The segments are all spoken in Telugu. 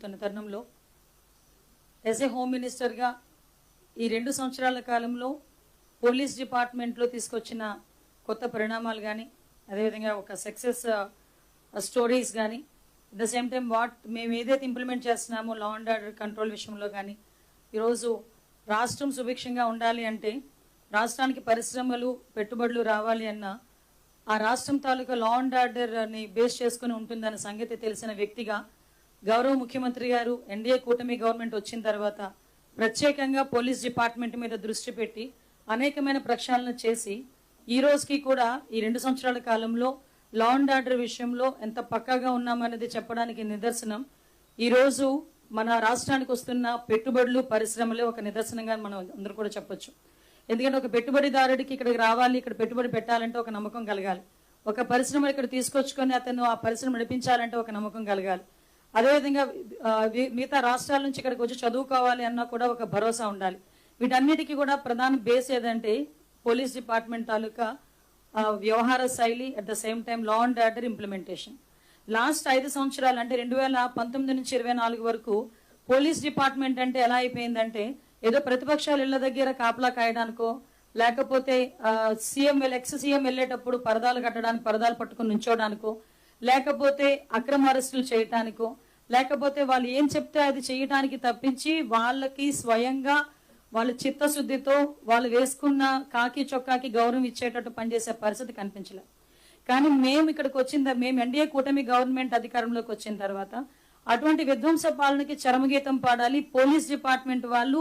మాట్లాడుతున్న తరుణంలో యాజ్ ఏ హోమ్ మినిస్టర్గా ఈ 2 సంవత్సరాల కాలంలో పోలీస్ డిపార్ట్మెంట్లో తీసుకొచ్చిన కొత్త పరిణామాలు కానీ, అదేవిధంగా ఒక సక్సెస్ స్టోరీస్ కానీ, అట్ ద సేమ్ టైం మేము ఏదైతే ఇంప్లిమెంట్ చేస్తున్నామో లా అండ్ ఆర్డర్ కంట్రోల్ విషయంలో కానీ, ఈరోజు రాష్ట్రం సుభిక్షంగా ఉండాలి అంటే, రాష్ట్రానికి పరిశ్రమలు పెట్టుబడులు రావాలి అన్న ఆ రాష్ట్రం తాలూకా లా అండ్ ఆర్డర్ని బేస్ చేసుకుని ఉంటుందన్న సంగతి తెలిసిన వ్యక్తిగా గౌరవ ముఖ్యమంత్రి గారు ఎన్డీఏ కూటమి గవర్నమెంట్ వచ్చిన తర్వాత ప్రత్యేకంగా పోలీస్ డిపార్ట్మెంట్ మీద దృష్టి పెట్టి అనేకమైన ప్రక్షాళన చేసి ఈ రోజుకి కూడా ఈ 2 సంవత్సరాల కాలంలో లా అండ్ ఆర్డర్ విషయంలో ఎంత పక్కాగా ఉన్నామనేది చెప్పడానికి నిదర్శనం ఈరోజు మన రాష్ట్రానికి వస్తున్న పెట్టుబడులు పరిశ్రమలే ఒక నిదర్శనంగా మనం అందరూ కూడా చెప్పొచ్చు. ఎందుకంటే ఒక పెట్టుబడిదారుడికి ఇక్కడికి రావాలి, ఇక్కడ పెట్టుబడి పెట్టాలంటే ఒక నమ్మకం కలగాలి. ఒక పరిశ్రమ ఇక్కడ తీసుకొచ్చుకొని అతను ఆ పరిశ్రమ నడిపించాలంటే ఒక నమ్మకం కలగాలి. అదేవిధంగా మిగతా రాష్ట్రాల నుంచి ఇక్కడికి వచ్చి చదువుకోవాలి అన్నా కూడా ఒక భరోసా ఉండాలి. వీటన్నిటికీ కూడా ప్రధాన బేస్ ఏదంటే పోలీస్ డిపార్ట్మెంట్ తాలూకా వ్యవహార శైలి, at the same time law and order implementation. Last 5 సంవత్సరాలు అంటే 2019 నుంచి 24 వరకు పోలీస్ డిపార్ట్మెంట్ అంటే ఎలా అయిపోయిందంటే ఏదో ప్రతిపక్షాలు ఇళ్ల దగ్గర కాపలా కాయడానికో, లేకపోతే ఎక్స్ సీఎం వెళ్ళేటప్పుడు పరదాలు కట్టడానికి పరదాలు పట్టుకుని నుంచోడానికో, లేకపోతే అక్రమ అరెస్టులు చేయటానికో, లేకపోతే వాళ్ళు ఏం చెప్తే అది చేయటానికి తప్పించి వాళ్ళకి స్వయంగా వాళ్ళ చిత్తశుద్ధితో వాళ్ళు వేసుకున్న కాకి చొక్కాకి గౌరవం ఇచ్చేటట్టు పనిచేసే పరిస్థితి కనిపించలేదు. కానీ మేము ఎన్డీఏ కూటమి గవర్నమెంట్ అధికారంలోకి వచ్చిన తర్వాత అటువంటి విధ్వంస పాలనకి చరమగీతం పాడాలి. పోలీస్ డిపార్ట్మెంట్ వాళ్ళు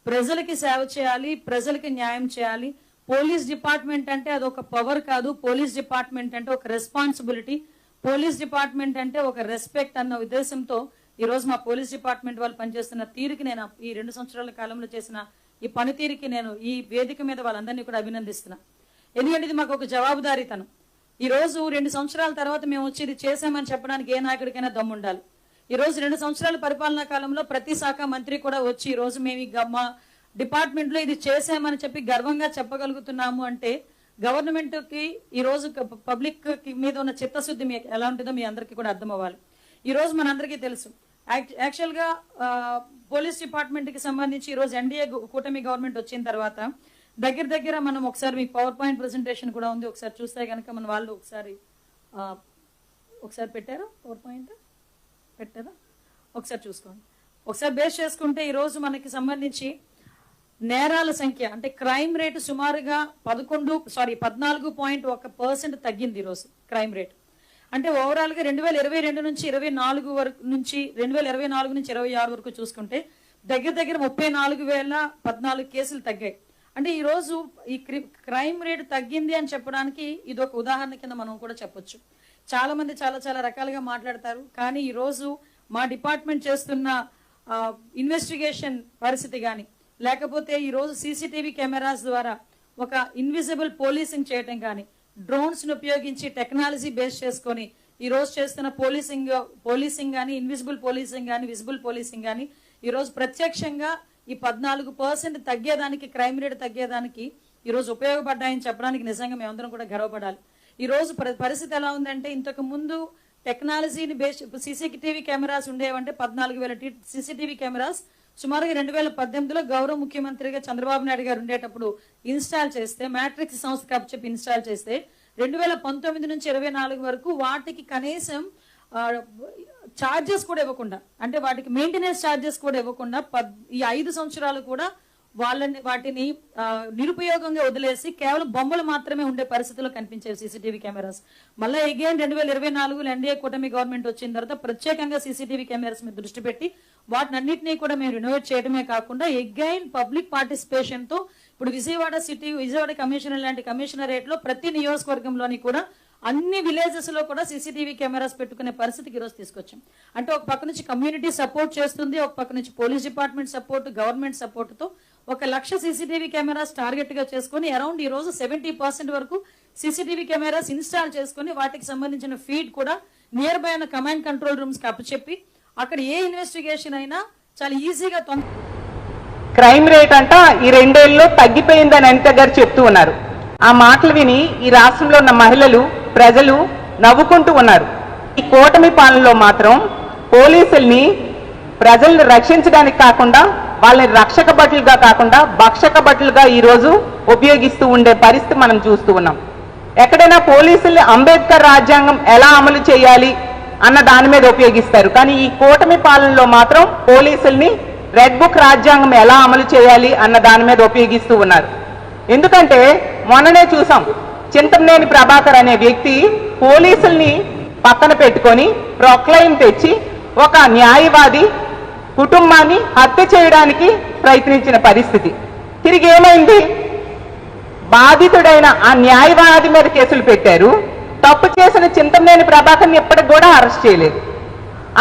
ప్రజలకి సేవ చేయాలి, ప్రజలకి న్యాయం చేయాలి. పోలీస్ డిపార్ట్మెంట్ అంటే అదొక పవర్ కాదు, పోలీస్ డిపార్ట్మెంట్ అంటే ఒక రెస్పాన్సిబిలిటీ, పోలీస్ డిపార్ట్మెంట్ అంటే ఒక రెస్పెక్ట్ అన్న ఉద్దేశంతో ఈ రోజు మా పోలీస్ డిపార్ట్మెంట్ వాళ్ళు పనిచేస్తున్న తీరుకి నేను ఈ 2 సంవత్సరాల కాలంలో చేసిన ఈ పనితీరుకి నేను ఈ వేదిక మీద వాళ్ళందరినీ కూడా అభినందిస్తున్నా. ఎందుకంటే ఇది మాకు ఒక జవాబుదారీతనం. ఈ రోజు 2 సంవత్సరాల తర్వాత మేము వచ్చి ఇది చేశామని చెప్పడానికి ఏ నాయకుడికైనా దమ్ము ఉండాలి. ఈ రోజు 2 సంవత్సరాల పరిపాలనా కాలంలో ప్రతి శాఖ మంత్రి కూడా వచ్చి ఈ రోజు మేము మా డిపార్ట్మెంట్ లో ఇది చేశామని చెప్పి గర్వంగా చెప్పగలుగుతున్నాము అంటే గవర్నమెంట్ కి ఈ రోజు పబ్లిక్ మీద ఉన్న చిత్తశుద్ధి మీకు ఎలా ఉంటుందో మీ అందరికీ కూడా అర్థం అవ్వాలి. ఈ రోజు మనందరికీ తెలుసు యాక్చువల్ గా పోలీస్ డిపార్ట్మెంట్ కి సంబంధించి ఈ రోజు ఎన్డీఏ కూటమి గవర్నమెంట్ వచ్చిన తర్వాత దగ్గర మనం ఒకసారి మీకు పవర్ పాయింట్ ప్రెజెంటేషన్ కూడా ఉంది, ఒకసారి చూస్తే కనుక మన వాళ్ళు ఒకసారి పెట్టారా, పవర్ పాయింట్ పెట్టారా, ఒకసారి చూసుకోండి. ఒకసారి బేస్ చేసుకుంటే ఈ రోజు మనకి సంబంధించి నేరాల సంఖ్య అంటే క్రైమ్ రేటు సుమారుగా 14.1% తగ్గింది ఈరోజు క్రైమ్ రేట్. అంటే ఓవరాల్ గా 2022 నుంచి 24 వరకు నుంచి 2024 నుంచి 26 వరకు చూసుకుంటే దగ్గర 34,014 కేసులు తగ్గాయి. అంటే ఈ రోజు ఈ క్రైమ్ రేటు తగ్గింది అని చెప్పడానికి ఇది ఒక ఉదాహరణ కింద మనం కూడా చెప్పొచ్చు. చాలా మంది చాలా రకాలుగా మాట్లాడతారు, కానీ ఈ రోజు మా డిపార్ట్మెంట్ చేస్తున్న ఇన్వెస్టిగేషన్ పరిస్థితి కానీ, లేకపోతే ఈ రోజు సీసీటీవీ కెమెరాస్ ద్వారా ఒక ఇన్విజిబుల్ పోలీసింగ్ చేయటం కానీ, డ్రోన్స్ ను ఉపయోగించి టెక్నాలజీ బేస్ చేసుకొని ఈ రోజు చేస్తున్న పోలీసింగ్ కానీ, ఇన్విజిబుల్ పోలీసింగ్ కానీ, విజిబుల్ పోలీసింగ్ కానీ ఈ రోజు ప్రత్యక్షంగా ఈ 14% తగ్గేదానికి, క్రైమ్ రేట్ తగ్గేదానికి ఈ రోజు ఉపయోగపడ్డాయని చెప్పడానికి నిజంగా మేమందరం కూడా గర్వపడాలి. ఈ రోజు పరిస్థితి ఎలా ఉందంటే ఇంతకు ముందు టెక్నాలజీని బేస్ సీసీటీవీ కెమెరాస్ ఉండేవంటే 14,000 సీసీటీవీ కెమెరాస్ సుమారుగా 2018లో గౌరవ ముఖ్యమంత్రిగా చంద్రబాబు నాయుడు గారు ఉండేటప్పుడు ఇన్స్టాల్ చేస్తే, మ్యాట్రిక్స్ సంస్థ చెప్పి ఇన్స్టాల్ చేస్తే 2019 నుంచి 24 వరకు వాటికి కనీసం ఛార్జెస్ కూడా ఇవ్వకుండా, అంటే వాటికి మెయింటెనెన్స్ ఛార్జెస్ కూడా ఇవ్వకుండా ఈ 5 సంవత్సరాలు కూడా వాటిని నిరుపయోగంగా వదిలేసి కేవలం బొమ్మలు మాత్రమే ఉండే పరిస్థితిలో కనిపించాయి సీసీటీవీ కెమెరాస్. మళ్ళీ అగైన్ 2024లో ఎన్డీఏ కూటమి గవర్నమెంట్ వచ్చిన తర్వాత ప్రత్యేకంగా సీసీటీవీ కెమెరాస్ మీద దృష్టి పెట్టి వాటిని అన్నింటినీ కూడా మేము రినోవేట్ చేయడమే కాకుండా అగైన్ పబ్లిక్ పార్టిసిపేషన్ తో ఇప్పుడు విజయవాడ కమిషనర్ లాంటి కమిషనరేట్ లో ప్రతి నియోజకవర్గంలోని కూడా అన్ని విలేజెస్ లో కూడా సీసీటీవీ కెమెరాస్ పెట్టుకునే పరిస్థితికి ఈరోజు తీసుకొచ్చాం. అంటే ఒక పక్క నుంచి కమ్యూనిటీ సపోర్ట్ చేస్తుంది, ఒక పక్క నుంచి police department support, government support తో 1,00,000 సీసీటీవీ కెమెరాస్ టార్గెట్ గా చేసుకుని అరౌండ్ ఈ రోజు 70% వరకు సీసీటీవీ కెమెరాస్ ఇన్స్టాల్ చేసుకుని వాటికి సంబంధించిన ఫీడ్ కూడా నియర్ బై ఉన్న కమాండ్ కంట్రోల్ రూమ్స్ కి అప్పచెప్పి అక్కడ ఏ ఇన్వెస్టిగేషన్ అయినా చాలా ఈజీగా క్రైమ్ రేట్ అంట ఈ 2 ఏళ్లలో తగ్గిపోయిందని అనిత గారు చెప్తూ ఉన్నారు. ఆ మాటలు విని ఈ రాష్ట్రంలో ఉన్న మహిళలు, ప్రజలు నవ్వుకుంటూ ఉన్నారు. ఈ కూటమి పాలనలో మాత్రం పోలీసుల్ని ప్రజల్ని రక్షించడానికి కాకుండా వాళ్ళని రక్షక భటులుగా కాకుండా భక్షక భటులుగా ఈరోజు ఉపయోగిస్తూ ఉండే పరిస్థితి మనం చూస్తూ ఉన్నాం. ఎక్కడైనా పోలీసుల్ని అంబేద్కర్ రాజ్యాంగం ఎలా అమలు చేయాలి అన్న దాని మీద ఉపయోగిస్తారు, కానీ ఈ కూటమి పాలనలో మాత్రం పోలీసుల్ని రెడ్ బుక్ రాజ్యాంగం ఎలా అమలు చేయాలి అన్న దాని మీద ఉపయోగిస్తూ ఉన్నారు. ఎందుకంటే మొన్ననే చూసాం, చింతమనేని ప్రభాకర్ అనే వ్యక్తి పోలీసుల్ని పక్కన పెట్టుకొని ప్రొక్లైన్ తెచ్చి ఒక న్యాయవాది కుటుంబాన్ని హత్య చేయడానికి ప్రయత్నించిన పరిస్థితి. తిరిగి ఏమైంది? బాధితుడైన ఆ న్యాయవాది మీద కేసులు పెట్టారు, తప్పు చేసిన చింతమనేని ప్రభాకర్ని ఇప్పటికి కూడా అరెస్ట్ చేయలేదు.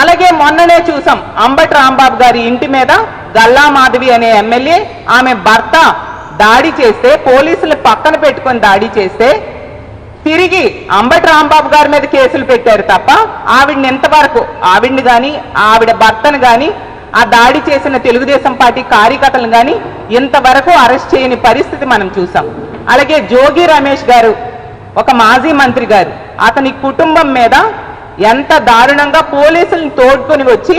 అలాగే మొన్ననే చూసాం, అంబటి రాంబాబు గారి ఇంటి మీద గల్లా మాధవి అనే ఎమ్మెల్యే ఆమె భర్త దాడి చేస్తే, పోలీసులు పక్కన పెట్టుకొని దాడి చేస్తే తిరిగి అంబటి రాంబాబు గారి మీద కేసులు పెట్టారు తప్ప ఆవిడని ఎంతవరకు, ఆవిడ్ని కానీ ఆవిడ భర్తను కానీ ఆ దాడి చేసిన తెలుగుదేశం పార్టీ కార్యకర్తలను కానీ ఇంతవరకు అరెస్ట్ చేయని పరిస్థితి మనం చూసాం. అలాగే జోగి రమేష్ గారు, ఒక మాజీ మంత్రి గారు, అతని కుటుంబం మీద ఎంత దారుణంగా పోలీసులను తోడుకొని వచ్చి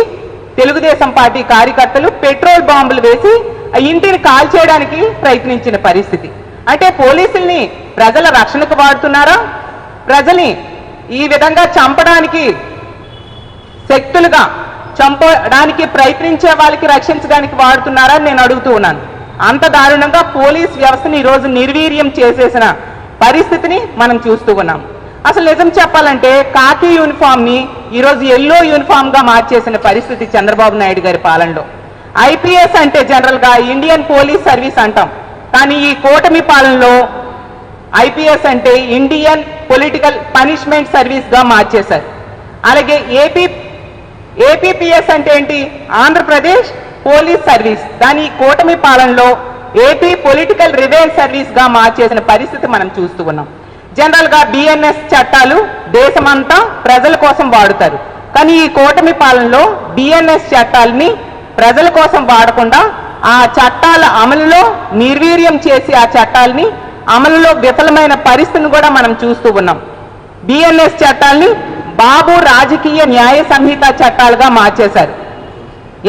తెలుగుదేశం పార్టీ కార్యకర్తలు పెట్రోల్ బాంబులు వేసి ఆ ఇంటిని కాల్చేయడానికి ప్రయత్నించిన పరిస్థితి. అంటే పోలీసుల్ని ప్రజల రక్షణకు వాడుతున్నారా, ప్రజల్ని ఈ విధంగా చంపడానికి శక్తులుగా చంపడానికి ప్రయత్నించే వాళ్ళకి రక్షించడానికి వాడుతున్నారా అని నేను అడుగుతూ ఉన్నాను. అంత దారుణంగా పోలీస్ వ్యవస్థని ఈరోజు నిర్వీర్యం చేసేసిన పరిస్థితిని మనం చూస్తూ ఉన్నాం. అసలు నిజం చెప్పాలంటే కాకి యూనిఫామ్ ని ఈరోజు ఎల్లో యూనిఫామ్ గా మార్చేసిన పరిస్థితి చంద్రబాబు నాయుడు గారి పాలనలో. ఐపీఎస్ అంటే జనరల్ గా ఇండియన్ పోలీస్ సర్వీస్ అంటాం, కానీ ఈ కూటమి పాలనలో ఐపీఎస్ అంటే ఇండియన్ పొలిటికల్ పనిష్మెంట్ సర్వీస్ గా మార్చేశారు. అలాగే ఏపీపీఎస్ అంటే ఏంటి? Andhra Pradesh police service. దాని కూటమి పాలనలో ఏపీ పొలిటికల్ రివెంజ్ సర్వీస్ గా మార్చేసిన పరిస్థితి మనం చూస్తూ ఉన్నాం. జనరల్ గా బిఎన్ఎస్ చట్టాలు దేశమంతా ప్రజల కోసం వాడుతారు, కానీ ఈ కూటమి పాలనలో బిఎన్ఎస్ చట్టాలని ప్రజల కోసం వాడకుండా ఆ చట్టాల అమలులో నిర్వీర్యం చేసి ఆ చట్టాలని అమలులో విఫలమైన పరిస్థితిని కూడా మనం చూస్తూ ఉన్నాం. బిఎన్ఎస్ చట్టాలని బాబు రాజకీయ న్యాయ సంహిత చట్టాలుగా మార్చేశారు.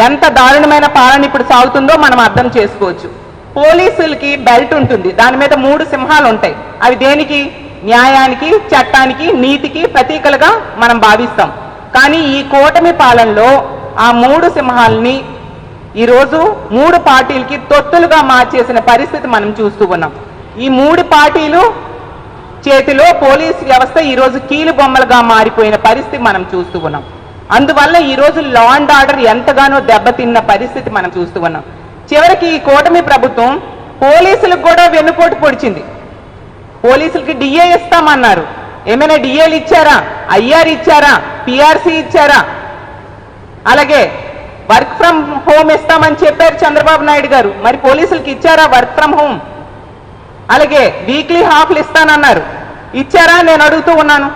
ఎంత దారుణమైన పాలన ఇప్పుడు సాగుతుందో మనం అర్థం చేసుకోవచ్చు. పోలీసులకి బెల్ట్ ఉంటుంది, దాని మీద 3 సింహాలు ఉంటాయి. అవి దేనికి? న్యాయానికి, చట్టానికి, నీతికి ప్రతీకలుగా మనం భావిస్తాం. కానీ ఈ కూటమి పాలనలో ఆ 3 సింహాలని ఈరోజు 3 పార్టీలకి తొత్తులుగా మార్చేసిన పరిస్థితి మనం చూస్తూ ఉన్నాం. ఈ 3 పార్టీలు చేతిలో పోలీస్ వ్యవస్థ ఈరోజు కీలు బొమ్మలుగా మారిపోయిన పరిస్థితి మనం చూస్తూ ఉన్నాం. అందువల్ల ఈరోజు లా అండ్ ఆర్డర్ ఎంతగానో దెబ్బతిన్న పరిస్థితి మనం చూస్తూ ఉన్నాం. చివరికి ఈ కూటమి ప్రభుత్వం పోలీసులకు కూడా వెన్నుపోటు పొడిచింది. పోలీసులకి డిఏ ఇస్తామన్నారు, ఏమైనా డిఏలు ఇచ్చారా? ఐఆర్ ఇచ్చారా? పిఆర్సీ ఇచ్చారా? అలాగే వర్క్ ఫ్రమ్ హోమ్ ఇస్తామని చెప్పారు చంద్రబాబు నాయుడు గారు, మరి పోలీసులకి ఇచ్చారా వర్క్ ఫ్రమ్ హోమ్? అలాగే వీక్లీ హాఫ్లు ఇస్తానన్నారు, ఇచ్చారా? నేను అడుగుతూ ఉన్నాను.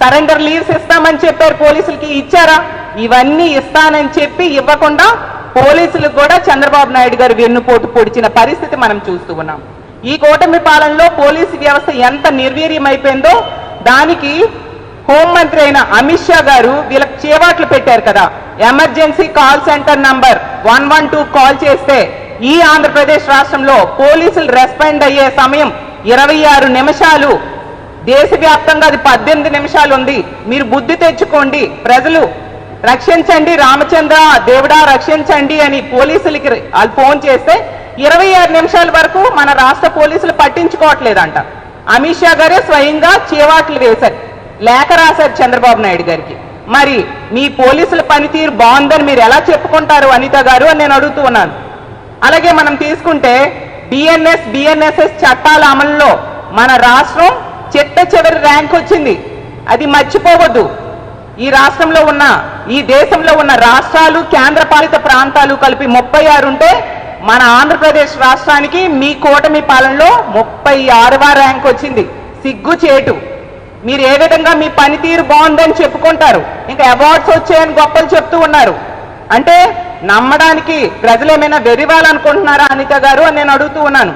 సరెండర్ లీవ్స్ ఇస్తామని చెప్పారు, పోలీసులకి ఇచ్చారా? ఇవన్నీ ఇస్తానని చెప్పి ఇవ్వకుండా పోలీసులకు కూడా చంద్రబాబు నాయుడు గారు వెన్నుపోటు పొడిచిన పరిస్థితి మనం చూస్తూ ఉన్నాం. ఈ కూటమి పాలనలో పోలీసు వ్యవస్థ ఎంత నిర్వీర్యం అయిపోయిందో దానికి హోంమంత్రి అయిన అమిత్ షా గారు వీళ్ళకి చేవాట్లు పెట్టారు కదా. Emergency call centre number 112 call చేస్తే ఈ ఆంధ్రప్రదేశ్ రాష్ట్రంలో పోలీసులు రెస్పాండ్ అయ్యే సమయం 26 నిమిషాలు, దేశవ్యాప్తంగా అది 18 నిమిషాలు ఉంది. మీరు బుద్ధి తెచ్చుకోండి, ప్రజలు రక్షించండి, రామచంద్ర దేవుడా రక్షించండి అని పోలీసులకి వాళ్ళు ఫోన్ చేస్తే 26 నిమిషాల వరకు మన రాష్ట్ర పోలీసులు పట్టించుకోవట్లేదంట. అమిత్ షా గారే స్వయంగా చేవాట్లు వేశారు, లేఖ రాశారు చంద్రబాబు నాయుడు గారికి. మరి మీ పోలీసుల పనితీరు బాగుందని మీరు ఎలా చెప్పుకుంటారు అనిత గారు అని నేను అడుగుతూ ఉన్నాను. అలాగే మనం తీసుకుంటే బిఎన్ఎస్ఎస్ చట్టాల అమలులో మన రాష్ట్రం చిట్ట చివరి ర్యాంక్ వచ్చింది. అది మర్చిపోవద్దు. ఈ రాష్ట్రంలో ఉన్న, ఈ దేశంలో ఉన్న రాష్ట్రాలు, కేంద్రపాలిత ప్రాంతాలు కలిపి 36 ఉంటే మన ఆంధ్రప్రదేశ్ రాష్ట్రానికి మీ కూటమి పాలనలో 36వ ర్యాంక్ వచ్చింది. సిగ్గుచేటు. మీరు ఏ విధంగా మీ పనితీరు బాగుందని చెప్పుకుంటారు, ఇంకా అవార్డ్స్ వచ్చాయని గొప్పలు చెప్తూ ఉన్నారు. అంటే నమ్మడానికి ప్రజలు ఏమైనా వెర్రివాలనుకుంటున్నారా అనిత గారు అని నేను అడుగుతూ ఉన్నాను.